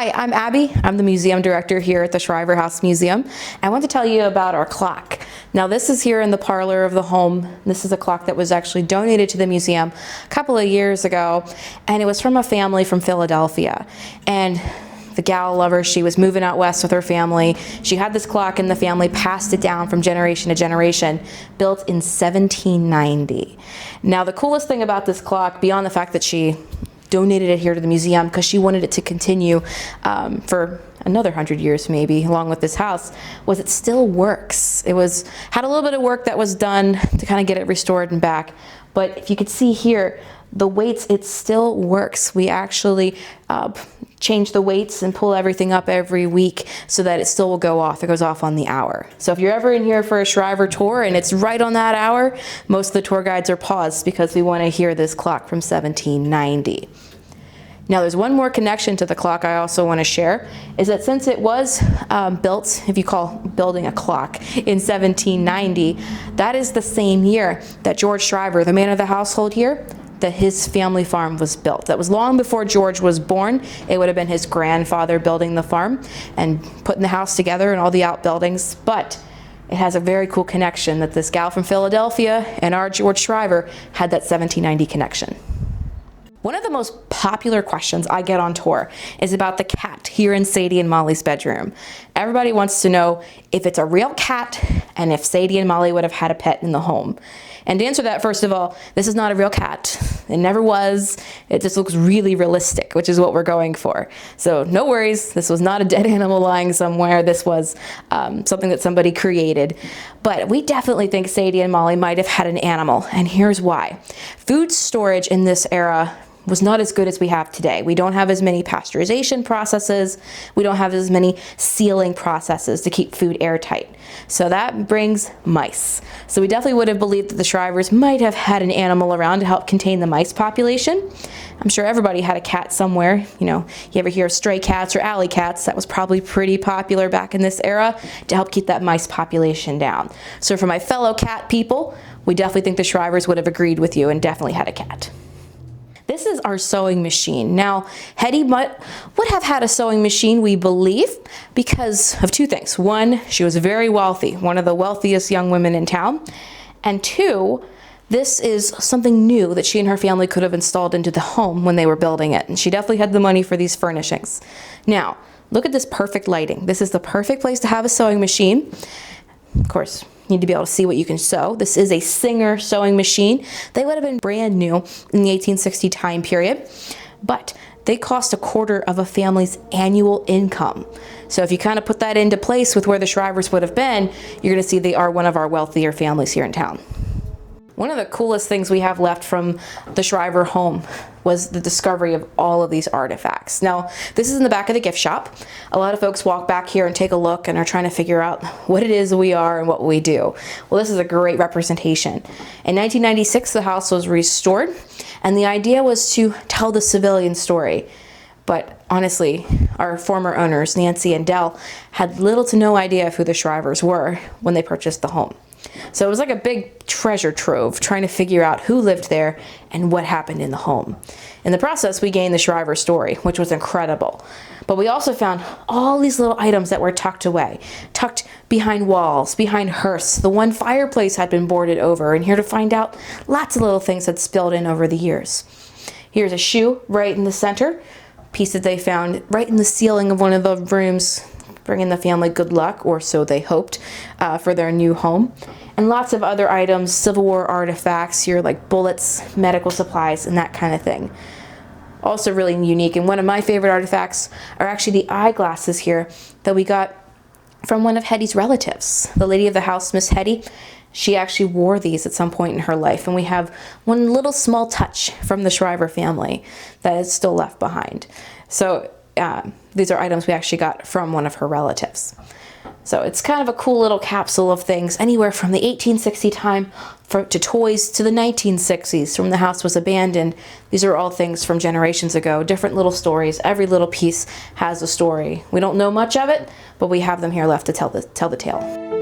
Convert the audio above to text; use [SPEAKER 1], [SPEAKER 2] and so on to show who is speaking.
[SPEAKER 1] Hi, I'm Abby. I'm the museum director here at the Shriver House Museum. I want to tell you about our clock. Now this is here in the parlor of the home. This is a clock that was actually donated to the museum a couple of years ago, and it was from a family from Philadelphia. And the gal lover, she was moving out west with her family. She had this clock and the family passed it down from generation to generation, built in 1790. Now the coolest thing about this clock, beyond the fact that she donated it here to the museum because she wanted it to continue for another 100 years maybe, along with this house, was it still works. It had a little bit of work that was done to kind of get it restored and back. But if you could see here, the weights, it still works. We actually change the weights and pull everything up every week so that it still will go off. It goes off on the hour. So if you're ever in here for a Shriver tour and it's right on that hour, most of the tour guides are paused because we want to hear this clock from 1790. Now there's one more connection to the clock I also want to share, is that since it was built, if you call building a clock, in 1790, that is the same year that George Shriver, the man of the household here, that his family farm was built. That was long before George was born. It would have been his grandfather building the farm and putting the house together and all the outbuildings, but it has a very cool connection that this gal from Philadelphia and our George Shriver had that 1790 connection. One of the most popular questions I get on tour is about the cat here in Sadie and Molly's bedroom. Everybody wants to know if it's a real cat and if Sadie and Molly would have had a pet in the home. And to answer that, first of all, this is not a real cat. It never was. It just looks really realistic, which is what we're going for. So no worries, this was not a dead animal lying somewhere. This was something that somebody created. But we definitely think Sadie and Molly might have had an animal, and here's why. Food storage in this era was not as good as we have today. We don't have as many pasteurization processes. We don't have as many sealing processes to keep food airtight. So that brings mice. So we definitely would have believed that the Shrivers might have had an animal around to help contain the mice population. I'm sure everybody had a cat somewhere. You know, you ever hear of stray cats or alley cats? That was probably pretty popular back in this era to help keep that mice population down. So for my fellow cat people, we definitely think the Shrivers would have agreed with you and definitely had a cat. This is our sewing machine. Now, Hetty would have had a sewing machine, we believe, because of two things. One, she was very wealthy, one of the wealthiest young women in town. And two, this is something new that she and her family could have installed into the home when they were building it. And she definitely had the money for these furnishings. Now, look at this perfect lighting. This is the perfect place to have a sewing machine. Of course, you need to be able to see what you can sew. This is a Singer sewing machine. They would have been brand new in the 1860 time period, but they cost a quarter of a family's annual income. So if you kind of put that into place with where the Shrivers would have been, you're going to see they are one of our wealthier families here in town. One of the coolest things we have left from the Shriver home was the discovery of all of these artifacts. Now, this is in the back of the gift shop. A lot of folks walk back here and take a look and are trying to figure out what it is we are and what we do. Well, this is a great representation. In 1996, the house was restored, and the idea was to tell the civilian story. But honestly, our former owners, Nancy and Dell, had little to no idea of who the Shrivers were when they purchased the home. So it was like a big treasure trove trying to figure out who lived there and what happened in the home. In the process, we gained the Shriver story, which was incredible. But we also found all these little items that were tucked away, tucked behind walls, behind hearths. The one fireplace had been boarded over, and here to find out, lots of little things had spilled in over the years. Here's a shoe right in the center, piece that they found right in the ceiling of one of the rooms, bringing the family good luck, or so they hoped, for their new home. And lots of other items, Civil War artifacts here, like bullets, medical supplies, and that kind of thing. Also really unique, and one of my favorite artifacts are actually the eyeglasses here that we got from one of Hetty's relatives. The lady of the house, Miss Hetty, she actually wore these at some point in her life, and we have one little small touch from the Shriver family that is still left behind. So these are items we actually got from one of her relatives. So it's kind of a cool little capsule of things, anywhere from the 1860 time to toys to the 1960s, from the house was abandoned. These are all things from generations ago, different little stories. Every little piece has a story. We don't know much of it, but we have them here left to tell the tale.